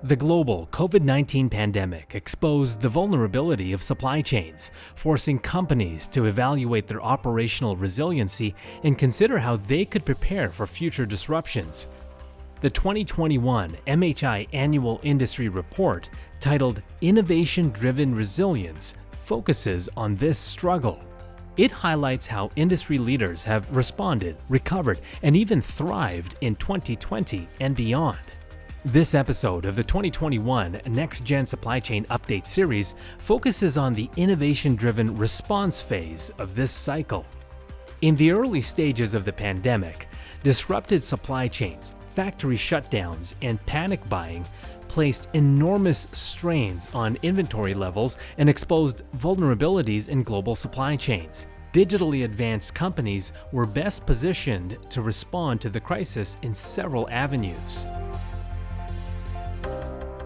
The global COVID-19 pandemic exposed the vulnerability of supply chains, forcing companies to evaluate their operational resiliency and consider how they could prepare for future disruptions. The 2021 MHI Annual Industry Report, titled Innovation-Driven Resilience, focuses on this struggle. It highlights how industry leaders have responded, recovered, and even thrived in 2020 and beyond. This episode of the 2021 Next Gen Supply Chain Update series focuses on the innovation-driven response phase of this cycle. In the early stages of the pandemic, disrupted supply chains, factory shutdowns, and panic buying placed enormous strains on inventory levels and exposed vulnerabilities in global supply chains. Digitally advanced companies were best positioned to respond to the crisis in several avenues.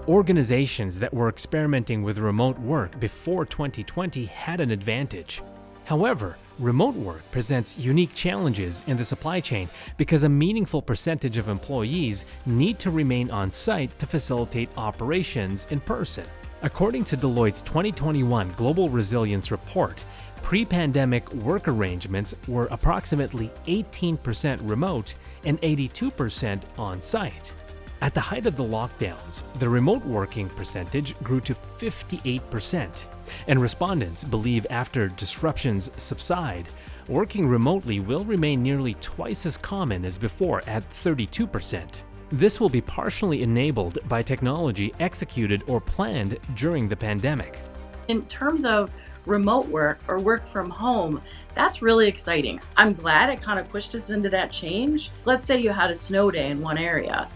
Organizations that were experimenting with remote work before 2020 had an advantage. However, remote work presents unique challenges in the supply chain because a meaningful percentage of employees need to remain on site to facilitate operations in person. According to Deloitte's 2021 Global Resilience Report, pre-pandemic work arrangements were approximately 18% remote and 82% on-site. At the height of the lockdowns, the remote working percentage grew to 58%, and respondents believe after disruptions subside, working remotely will remain nearly twice as common as before at 32%. This will be partially enabled by technology executed or planned during the pandemic. In terms of remote work or work from home, that's really exciting. I'm glad it kind of pushed us into that change. Let's say you had a snow day in one area.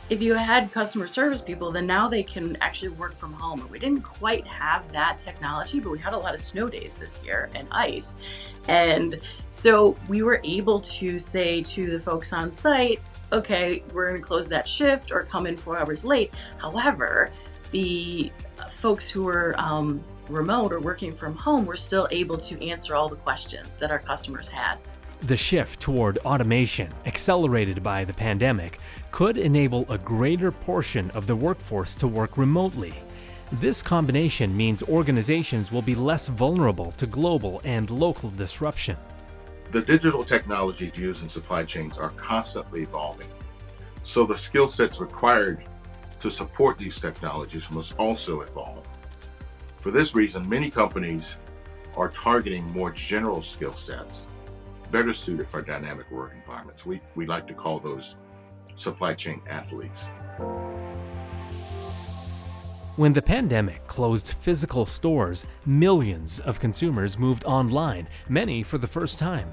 If you had customer service people, then now they can actually work from home. We didn't quite have that technology, but we had a lot of snow days this year and ice. And so we were able to say to the folks on site, okay, we're going to close that shift or come in 4 hours late. However, the folks who were remote or working from home were still able to answer all the questions that our customers had. The shift toward automation, accelerated by the pandemic, could enable a greater portion of the workforce to work remotely. This combination means organizations will be less vulnerable to global and local disruption. The digital technologies used in supply chains are constantly evolving, so the skill sets required to support these technologies must also evolve. For this reason, many companies are targeting more general skill sets, better suited for dynamic work environments. We like to call those supply chain athletes. When the pandemic closed physical stores, millions of consumers moved online, many for the first time.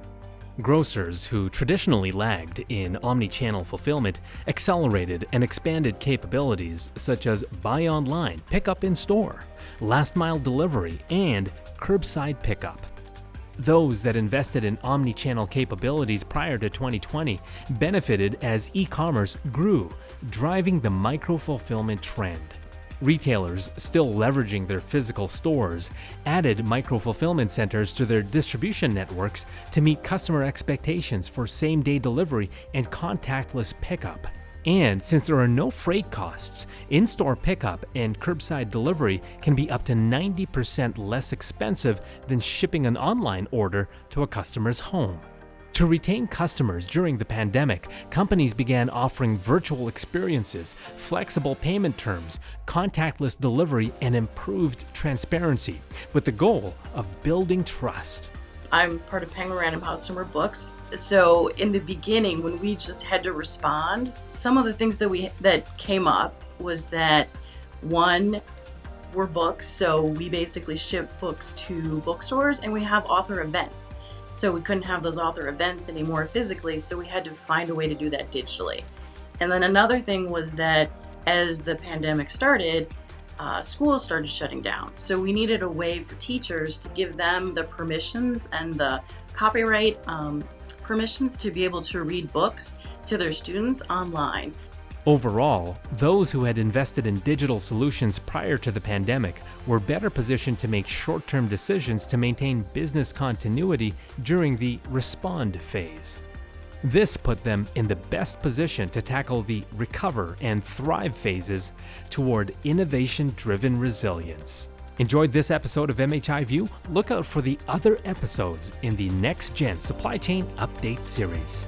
Grocers who traditionally lagged in omni-channel fulfillment accelerated and expanded capabilities such as buy online, pick up in store, last mile delivery, and curbside pickup. Those that invested in omni-channel capabilities prior to 2020 benefited as e-commerce grew, driving the micro-fulfillment trend. Retailers, still leveraging their physical stores, added micro-fulfillment centers to their distribution networks to meet customer expectations for same-day delivery and contactless pickup. And since there are no freight costs, in-store pickup and curbside delivery can be up to 90% less expensive than shipping an online order to a customer's home. To retain customers during the pandemic, companies began offering virtual experiences, flexible payment terms, contactless delivery, and improved transparency, with the goal of building trust. I'm part of Penguin Random House Number Books. So in the beginning, when we just had to respond, some of the things that came up was that one, were books. So we basically ship books to bookstores, and we have author events. So we couldn't have those author events anymore physically, so we had to find a way to do that digitally. And then another thing was that as the pandemic started, schools started shutting down. So we needed a way for teachers to give them the permissions and the copyright permissions to be able to read books to their students online. Overall, those who had invested in digital solutions prior to the pandemic were better positioned to make short-term decisions to maintain business continuity during the respond phase. This put them in the best position to tackle the recover and thrive phases toward innovation-driven resilience. Enjoyed this episode of MHI View? Look out for the other episodes in the Next Gen Supply Chain Update series.